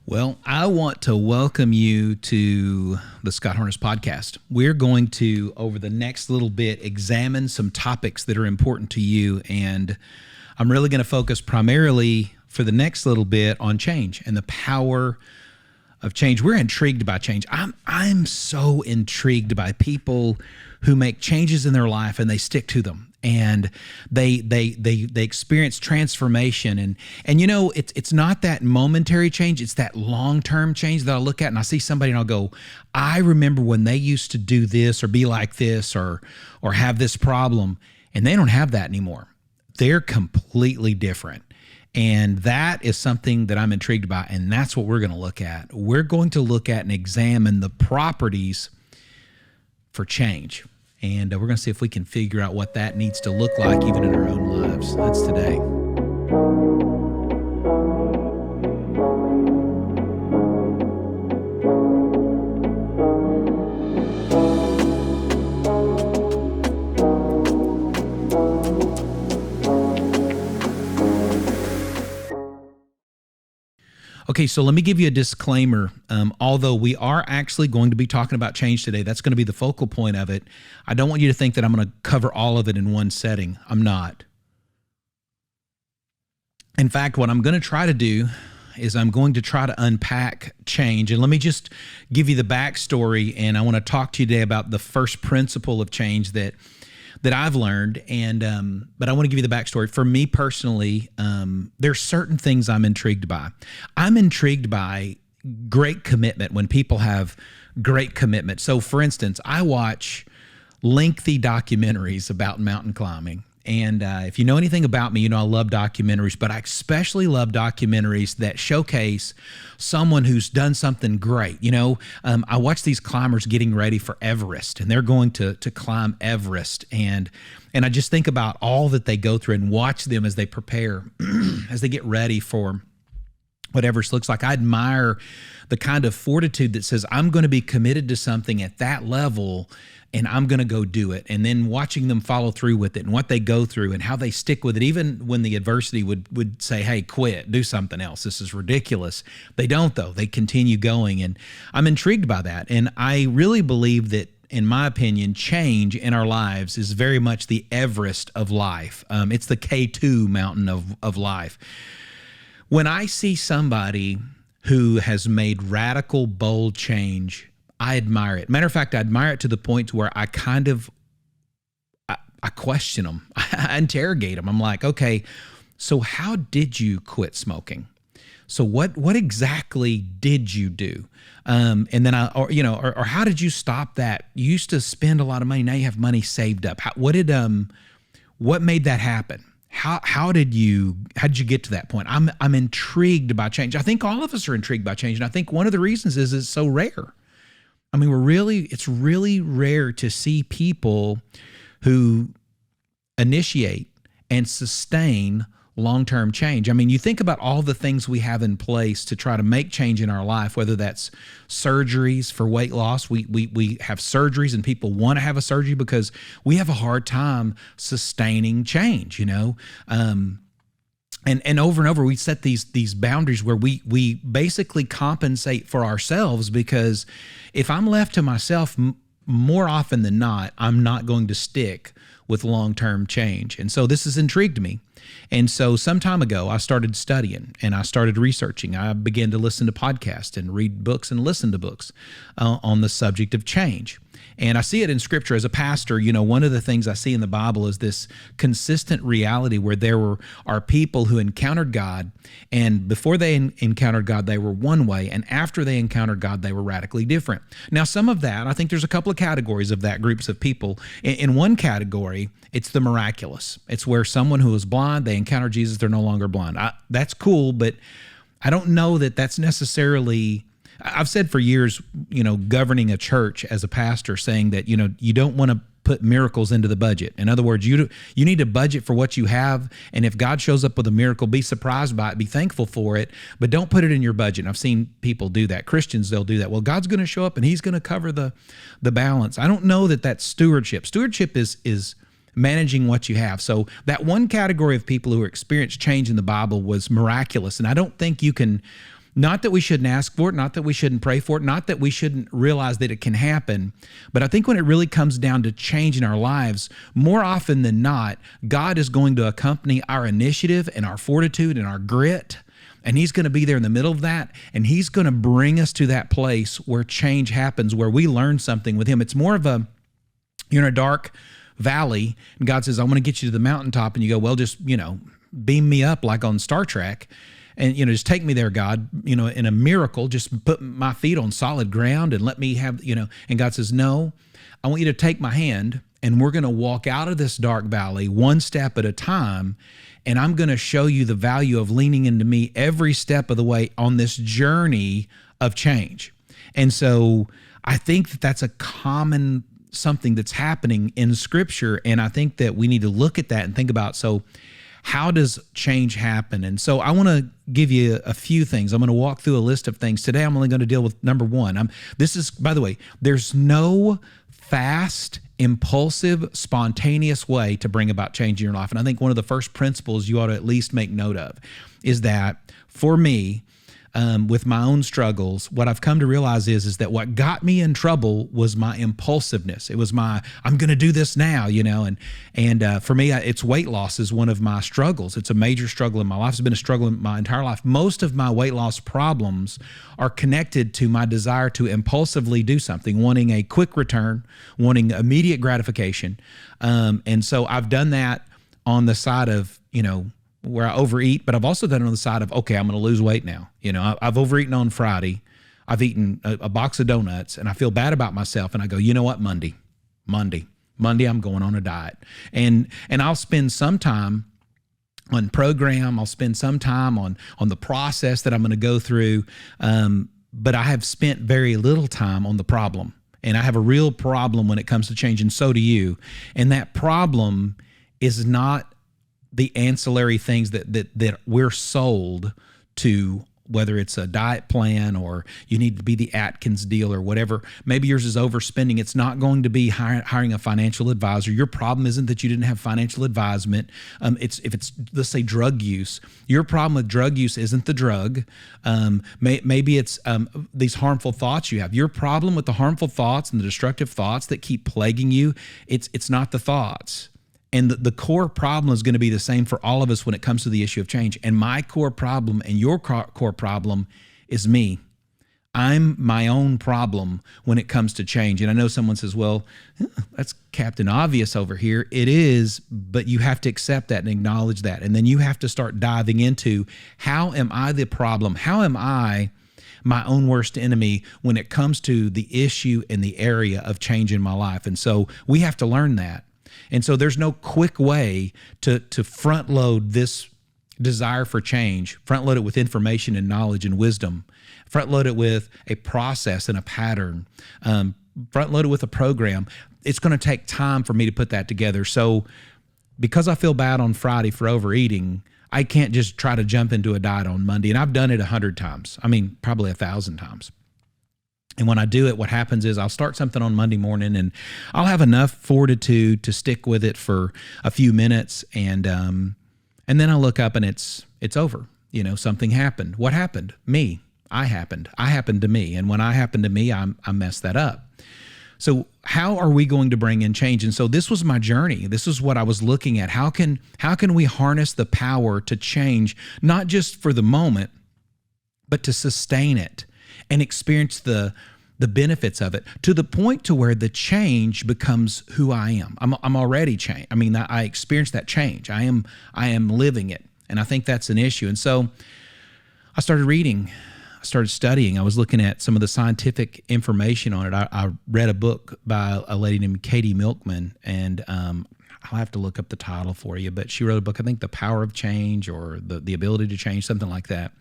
Well, I want to welcome you to the Scott Harness podcast. We're going to, over the next little bit, examine some topics that are important to you. And I'm really going to focus primarily for the next little bit on change and the power of change. We're intrigued by change. I'm so intrigued by people who make changes in their life and they stick to them. And they experience transformation, and you know, it's not that momentary change, it's that long-term change that I look at and I see somebody and I'll go, I remember when they used to do this or be like this or have this problem, and they don't have that anymore. They're completely different. And that is something that I'm intrigued by, and that's what we're going to look at. We're going to look at and examine the properties for change. And we're going to see if we can figure out what that needs to look like even in our own lives. That's today. Okay, so let me give you a disclaimer. Although we are actually going to be talking about change today, that's going to be the focal point of it. I don't want you to think that I'm going to cover all of it in one setting. I'm not. In fact, what I'm going to try to do is I'm going to try to unpack change. And let me just give you the backstory, and I want to talk to you today about the first principle of change that I've learned, but I want to give you the backstory. For me personally, there's certain things I'm intrigued by. I'm intrigued by great commitment when people have great commitment. So for instance, I watch lengthy documentaries about mountain climbing. And if you know anything about me, you know I love documentaries, but I especially love documentaries that showcase someone who's done something great. You know, I watch these climbers getting ready for Everest, and they're going to climb Everest. And I just think about all that they go through and watch them as they prepare, as they get ready for what Everest looks like. I admire the kind of fortitude that says, I'm going to be committed to something at that level, and I'm going to go do it. And then watching them follow through with it and what they go through and how they stick with it, even when the adversity would say, hey, quit, do something else. This is ridiculous. They don't, though. They continue going. And I'm intrigued by that. And I really believe that, in my opinion, change in our lives is very much the Everest of life. It's the K2 mountain of life. When I see somebody who has made radical, bold change, I admire it. Matter of fact, I admire it to the point where I question them. I interrogate them. I'm like, okay, so how did you quit smoking? So what exactly did you do? And then or how did you stop that? You used to spend a lot of money. Now you have money saved up. What made that happen? How did you get to that point? I'm intrigued by change. I think all of us are intrigued by change, and I think one of the reasons is it's so rare. I mean, it's really rare to see people who initiate and sustain long-term change. I mean, you think about all the things we have in place to try to make change in our life, whether that's surgeries for weight loss. We have surgeries, and people want to have a surgery because we have a hard time sustaining change, you know? And over we set these boundaries where we basically compensate for ourselves, because if I'm left to myself, more often than not, I'm not going to stick with long-term change. And so this has intrigued me. And so some time ago, I started studying and I started researching. I began to listen to podcasts and read books and listen to books on the subject of change. And I see it in Scripture. As a pastor, you know, one of the things I see in the Bible is this consistent reality where there are people who encountered God, and before they encountered God, they were one way, and after they encountered God, they were radically different. Now, some of that, I think there's a couple of categories of that, groups of people. In one category, it's the miraculous. It's where someone who was blind, they encounter Jesus, they're no longer blind. That's cool, but I don't know that that's necessarily... I've said for years, you know, governing a church as a pastor, saying that, you know, you don't want to put miracles into the budget. In other words, you need to budget for what you have, and if God shows up with a miracle, be surprised by it, be thankful for it, but don't put it in your budget. And I've seen people do that. Christians, they'll do that. Well, God's going to show up and he's going to cover the balance. I don't know that that's stewardship. Stewardship is managing what you have. So that one category of people who experienced change in the Bible was miraculous, and I don't think you can Not that we shouldn't ask for it, not that we shouldn't pray for it, not that we shouldn't realize that it can happen. But I think when it really comes down to change in our lives, more often than not, God is going to accompany our initiative and our fortitude and our grit. And he's going to be there in the middle of that. And he's going to bring us to that place where change happens, where we learn something with him. It's more of you're in a dark valley and God says, I want to get you to the mountaintop. And you go, well, just, beam me up like on Star Trek. And, just take me there, God, in a miracle, just put my feet on solid ground and let me have, and God says, no, I want you to take my hand and we're going to walk out of this dark valley one step at a time. And I'm going to show you the value of leaning into me every step of the way on this journey of change. And so I think that that's a common something that's happening in Scripture. And I think that we need to look at that and think about, so how does change happen? And so I want to give you a few things. I'm going to walk through a list of things. Today, I'm only going to deal with number one. This is, by the way, there's no fast, impulsive, spontaneous way to bring about change in your life. And I think one of the first principles you ought to at least make note of is that for me, with my own struggles, what I've come to realize is that what got me in trouble was my impulsiveness. It was I'm going to do this now, and for me, it's weight loss is one of my struggles. It's a major struggle in my life. It's been a struggle in my entire life. Most of my weight loss problems are connected to my desire to impulsively do something, wanting a quick return, wanting immediate gratification. And so I've done that on the side of, where I overeat, but I've also done it on the side of, okay, I'm going to lose weight now. I've overeaten on Friday. I've eaten a box of donuts and I feel bad about myself. And I go, you know what? Monday, I'm going on a diet. And I'll spend some time on program. I'll spend some time on the process that I'm going to go through. But I have spent very little time on the problem. And I have a real problem when it comes to change, and so do you. And that problem is not the ancillary things that we're sold to, whether it's a diet plan or you need to be the Atkins deal or whatever. Maybe yours is overspending. It's not going to be hiring a financial advisor. Your problem isn't that you didn't have financial advisement. If it's, let's say, drug use. Your problem with drug use isn't the drug. Maybe it's these harmful thoughts you have. Your problem with the harmful thoughts and the destructive thoughts that keep plaguing you, it's not the thoughts. And the core problem is going to be the same for all of us when it comes to the issue of change. And my core problem and your core problem is me. I'm my own problem when it comes to change. And I know someone says, well, that's Captain Obvious over here. It is, but you have to accept that and acknowledge that. And then you have to start diving into, how am I the problem? How am I my own worst enemy when it comes to the issue and the area of change in my life? And so we have to learn that. And so there's no quick way to front load this desire for change, front load it with information and knowledge and wisdom, front load it with a process and a pattern, front load it with a program. It's going to take time for me to put that together. So because I feel bad on Friday for overeating, I can't just try to jump into a diet on Monday. And I've done it 100 times. I mean, probably 1,000 times. And when I do it, what happens is I'll start something on Monday morning and I'll have enough fortitude to stick with it for a few minutes. And then I look up and it's over. Something happened. What happened? Me. I happened to me. And when I happened to me, I messed that up. So how are we going to bring in change? And so this was my journey. This is what I was looking at. How can we harness the power to change, not just for the moment, but to sustain it and experience the benefits of it to the point to where the change becomes who I am. I'm already changed. I mean, I experienced that change. I am living it. And I think that's an issue. And so I started reading, I started studying. I was looking at some of the scientific information on it. I read a book by a lady named Katie Milkman, and I'll have to look up the title for you, but she wrote a book, I think The Power of Change, or the Ability to Change, something like that.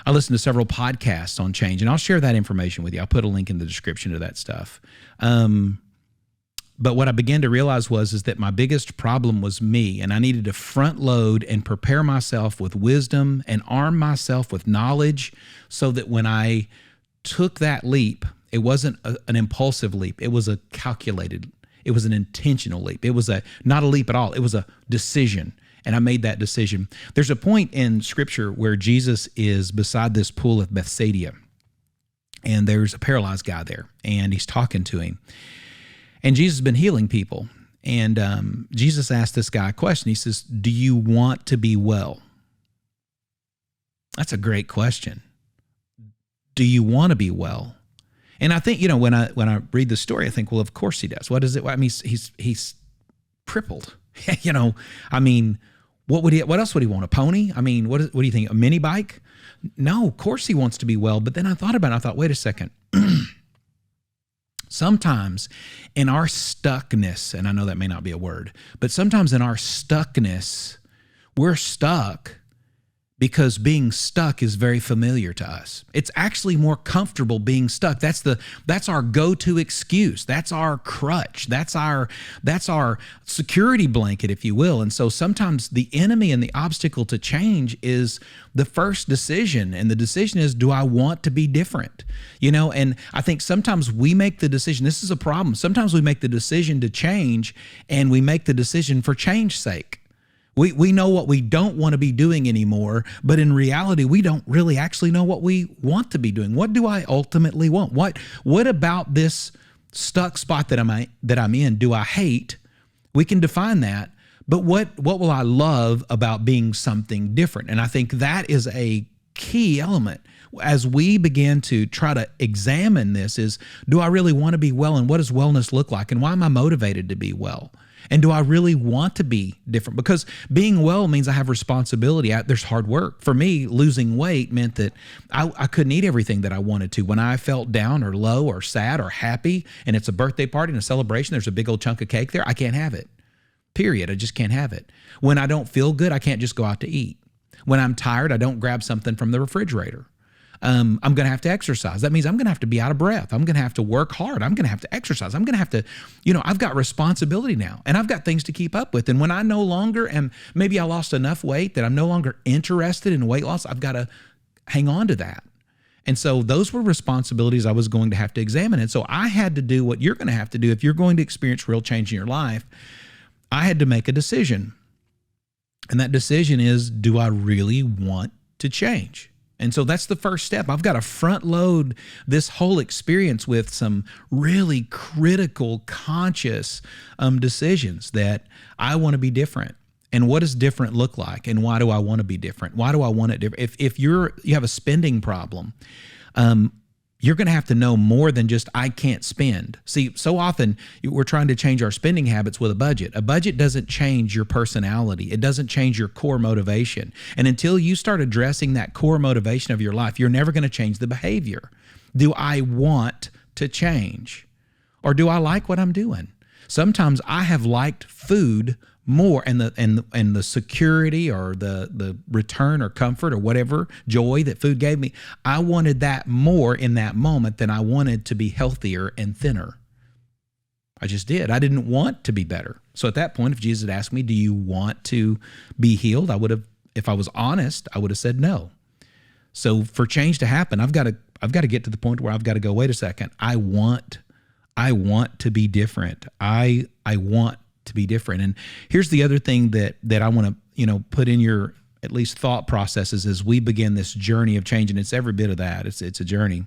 I listened to several podcasts on change, and I'll share that information with you. I'll put a link in the description to that stuff. But what I began to realize is that my biggest problem was me, and I needed to front load and prepare myself with wisdom and arm myself with knowledge so that when I took that leap, it wasn't an impulsive leap. It was a calculated, it was an intentional leap. It was not a leap at all. It was a decision. And I made that decision. There's a point in Scripture where Jesus is beside this pool of Bethsaida, and there's a paralyzed guy there, and he's talking to him. And Jesus has been healing people. And Jesus asked this guy a question. He says, do you want to be well? That's a great question. Do you want to be well? And I think, when I read the story, I think, well, of course he does. What is it? I mean, he's crippled. What else would he want? A pony? I mean, what do you think? A mini bike? No, of course he wants to be well. But then I thought about it. I thought, wait a second. Sometimes in our stuckness, and I know that may not be a word, but sometimes in our stuckness, we're stuck because being stuck is very familiar to us. It's actually more comfortable being stuck. That's our go-to excuse. That's our crutch. That's our security blanket, if you will. And so sometimes the enemy and the obstacle to change is the first decision. And the decision is, do I want to be different? And I think sometimes we make the decision. This is a problem. Sometimes we make the decision to change, and we make the decision for change's sake. We know what we don't want to be doing anymore, but in reality, we don't really actually know what we want to be doing. What do I ultimately want? What about this stuck spot that I'm in do I hate? We can define that, but what will I love about being something different? And I think that is a key element as we begin to try to examine this is, do I really want to be well, and what does wellness look like, and why am I motivated to be well? And do I really want to be different? Because being well means I have responsibility. There's hard work. For me, losing weight meant that I couldn't eat everything that I wanted to. When I felt down or low or sad or happy, and it's a birthday party and a celebration, there's a big old chunk of cake there, I can't have it. Period. I just can't have it. When I don't feel good, I can't just go out to eat. When I'm tired, I don't grab something from the refrigerator. I'm going to have to exercise. That means I'm going to have to be out of breath. I'm going to have to work hard. I'm going to have to exercise. I'm going to have to, I've got responsibility now, and I've got things to keep up with. And when I no longer am, maybe I lost enough weight that I'm no longer interested in weight loss, I've got to hang on to that. And so those were responsibilities I was going to have to examine. And so I had to do what you're going to have to do if you're going to experience real change in your life. I had to make a decision. And that decision is, do I really want to change? And so that's the first step. I've got to front load this whole experience with some really critical, conscious decisions that I want to be different. And what does different look like? And why do I want to be different? Why do I want it different? If you have a spending problem, you're going to have to know more than just, I can't spend. See, so often we're trying to change our spending habits with a budget. A budget doesn't change your personality. It doesn't change your core motivation. And until you start addressing that core motivation of your life, you're never going to change the behavior. Do I want to change? Or do I like what I'm doing? Sometimes I have liked food more, and the security or the return or comfort or whatever joy that food gave me, I wanted that more in that moment than I wanted to be healthier and thinner. I just did. I didn't want to be better. So at that point, if Jesus had asked me, do you want to be healed? I would have, if I was honest, I would have said no. So for change to happen, I've got to get to the point where I've got to go, wait a second, I want to be different. I want to be different. And here's the other thing that I want to, put in your at least thought processes as we begin this journey of change, and it's every bit of that. It's a journey.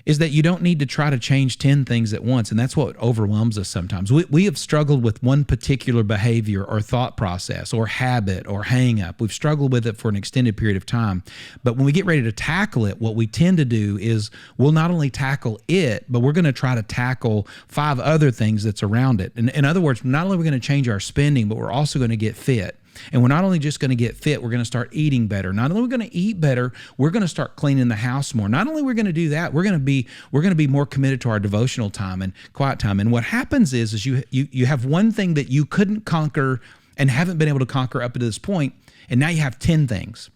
Is that you don't need to try to change 10 things at once, and that's what overwhelms us sometimes. We have struggled with one particular behavior or thought process or habit or hang up. We've struggled with it for an extended period of time. But when we get ready to tackle it, what we tend to do is we'll not only tackle it, but we're going to try to tackle 5 other things that's around it. In other words, not only are we going to change our spending, but we're also going to get fit. And we're not only just going to get fit, we're going to start eating better. Not only are we going to eat better, we're going to start cleaning the house more. Not only are we going to do that, we're going to be more committed to our devotional time and quiet time. And what happens is you have one thing that you couldn't conquer and haven't been able to conquer up to this point, and now you have 10 things.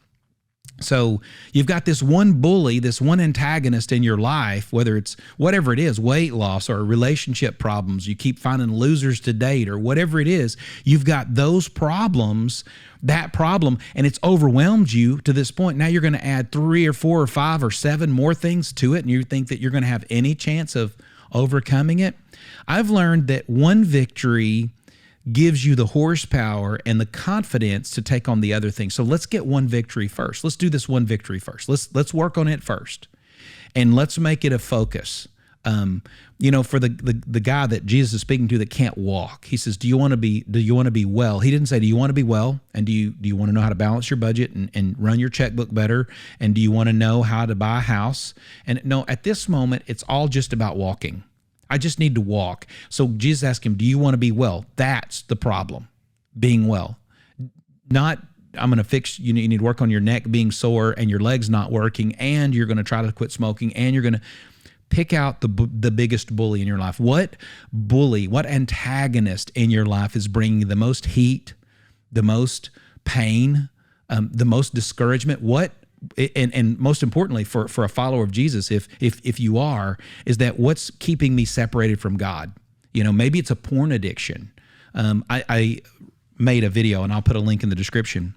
So you've got this one bully, this one antagonist in your life, whether it's whatever it is, weight loss or relationship problems, you keep finding losers to date or whatever it is, you've got those problems, that problem, and it's overwhelmed you to this point. Now you're going to add 3 or 4 or 5 or 7 more things to it, and you think that you're going to have any chance of overcoming it. I've learned that one victory gives you the horsepower and the confidence to take on the other things. So let's get one victory first. Let's do this one victory first. Let's work on it first, and let's make it a focus. For the guy that Jesus is speaking to that can't walk, he says, do you want to be well? He didn't say, do you want to be well? And do you want to know how to balance your budget and run your checkbook better? And do you want to know how to buy a house? And no, at this moment, it's all just about walking. I just need to walk. So Jesus asked him, do you want to be well? That's the problem, being well. Not, I'm going to fix, you need to work on your neck being sore and your legs not working, and you're going to try to quit smoking, and you're going to pick out the biggest bully in your life. What bully, what antagonist in your life is bringing the most heat, the most pain, the most discouragement? And most importantly, for a follower of Jesus, if you are, is that what's keeping me separated from God? Maybe it's a porn addiction. I made a video, and I'll put a link in the description,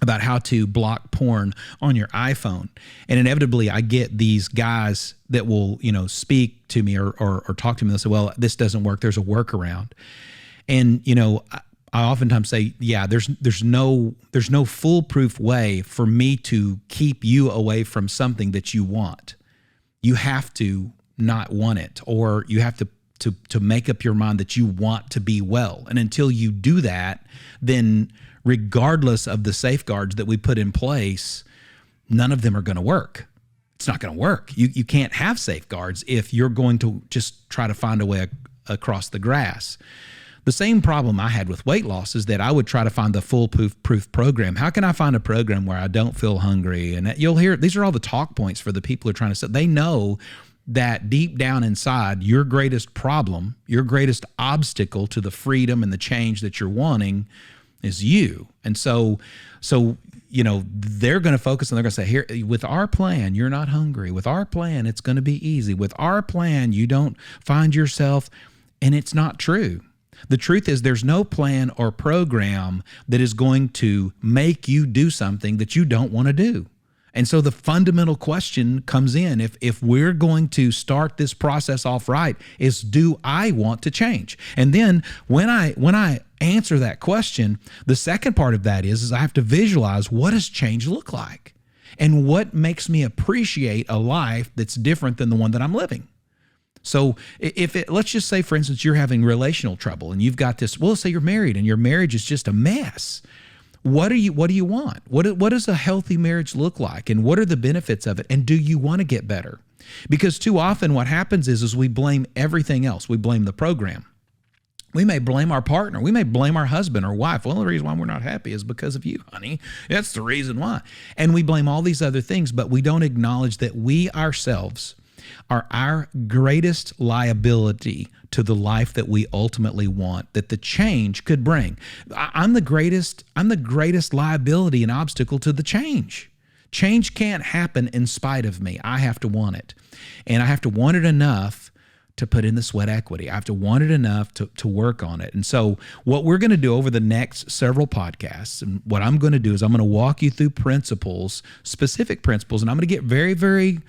about how to block porn on your iPhone. And inevitably I get these guys that will, speak to me or talk to me and say, well, this doesn't work. There's a workaround. And, I oftentimes say, yeah, there's no foolproof way for me to keep you away from something that you want. You have to not want it, or you have to make up your mind that you want to be well. And until you do that, then regardless of the safeguards that we put in place, none of them are going to work. It's not going to work. You can't have safeguards if you're going to just try to find a way across the grass. The same problem I had with weight loss is that I would try to find the foolproof program. How can I find a program where I don't feel hungry? And you'll hear, these are all the talk points for the people who are trying to set. They know that deep down inside, your greatest problem, your greatest obstacle to the freedom and the change that you're wanting is you. And so they're going to focus and they're going to say, here, with our plan, you're not hungry. With our plan, it's going to be easy. With our plan, you don't find yourself, and it's not true. The truth is there's no plan or program that is going to make you do something that you don't want to do. And so the fundamental question comes in, if we're going to start this process off right, is, do I want to change? And then when I answer that question, the second part of that is I have to visualize, what does change look like? And what makes me appreciate a life that's different than the one that I'm living? So let's just say, for instance, you're having relational trouble and you've got this, well, let's say you're married and your marriage is just a mess. What do you want? What does a healthy marriage look like? And what are the benefits of it? And do you want to get better? Because too often what happens is we blame everything else. We blame the program. We may blame our partner. We may blame our husband or wife. Well, the reason why we're not happy is because of you, honey. That's the reason why. And we blame all these other things, but we don't acknowledge that we ourselves are our greatest liability to the life that we ultimately want, that the change could bring. I'm the greatest liability and obstacle to the change. Change can't happen in spite of me. I have to want it. And I have to want it enough to put in the sweat equity. I have to want it enough to work on it. And so what we're going to do over the next several podcasts, and what I'm going to do is I'm going to walk you through principles, specific principles, and I'm going to get very, very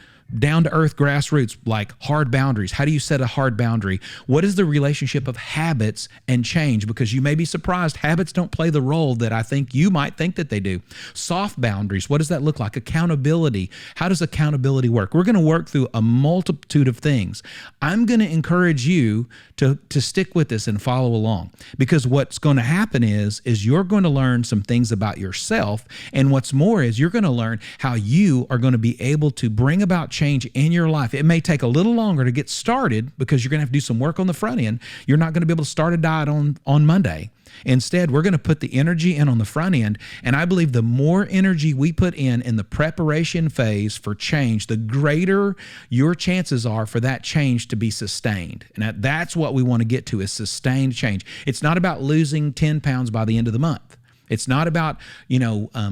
down-to-earth grassroots, like hard boundaries. How do you set a hard boundary? What is the relationship of habits and change? Because you may be surprised, habits don't play the role that I think you might think that they do. Soft boundaries, what does that look like? Accountability, how does accountability work? We're going to work through a multitude of things. I'm going to encourage you to stick with this and follow along, because what's going to happen is you're going to learn some things about yourself, and what's more is you're going to learn how you are going to be able to bring about change in your life. It may take a little longer to get started because you're going to have to do some work on the front end. You're not going to be able to start a diet on Monday. Instead, we're going to put the energy in on the front end, and I believe the more energy we put in the preparation phase for change, the greater your chances are for that change to be sustained. And that's what we want to get to, is sustained change. It's not about losing 10 pounds by the end of the month. It's not about,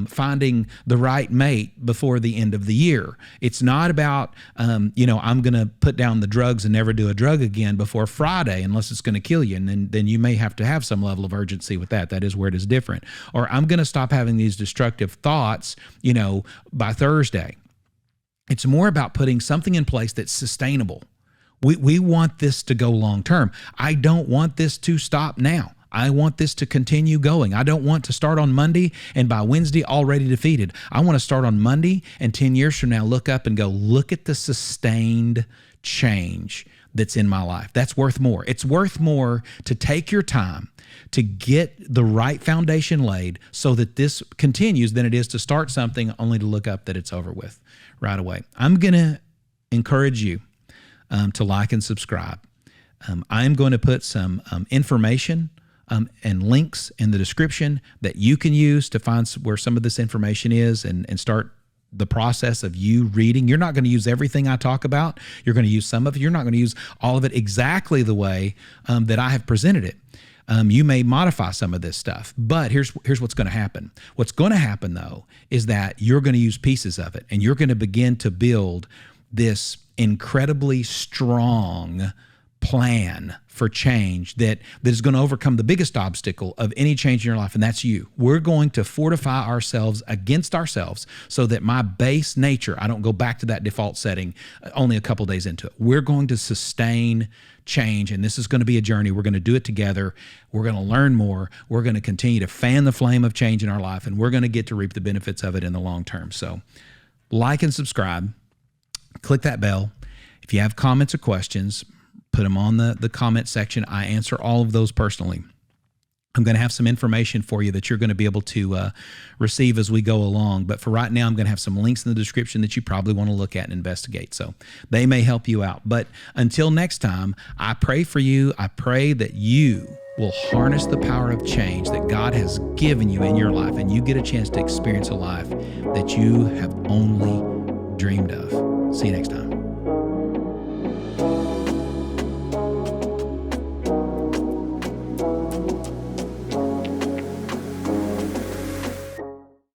finding the right mate before the end of the year. It's not about, I'm going to put down the drugs and never do a drug again before Friday unless it's going to kill you. And then you may have to have some level of urgency with that. That is where it is different. Or I'm going to stop having these destructive thoughts, by Thursday. It's more about putting something in place that's sustainable. We want this to go long term. I don't want this to stop now. I want this to continue going. I don't want to start on Monday and by Wednesday already defeated. I want to start on Monday and 10 years from now look up and go, look at the sustained change that's in my life. That's worth more. It's worth more to take your time to get the right foundation laid so that this continues than it is to start something only to look up that it's over with right away. I'm going to encourage you to like and subscribe. I'm going to put some information and links in the description that you can use to find where some of this information is and start the process of you reading. You're not going to use everything I talk about. You're going to use some of it. You're not going to use all of it exactly the way that I have presented it. You may modify some of this stuff, but here's what's going to happen. What's going to happen, though, is that you're going to use pieces of it, and you're going to begin to build this incredibly strong plan for change that is going to overcome the biggest obstacle of any change in your life, and that's you. We're going to fortify ourselves against ourselves so that my base nature, I don't go back to that default setting only a couple days into it. We're going to sustain change, and this is going to be a journey. We're going to do it together. We're going to learn more. We're going to continue to fan the flame of change in our life, and we're going to get to reap the benefits of it in the long term. So like and subscribe. Click that bell. If you have comments or questions, put them on the comment section. I answer all of those personally. I'm going to have some information for you that you're going to be able to receive as we go along. But for right now, I'm going to have some links in the description that you probably want to look at and investigate. So they may help you out. But until next time, I pray for you. I pray that you will harness the power of change that God has given you in your life, and you get a chance to experience a life that you have only dreamed of. See you next time.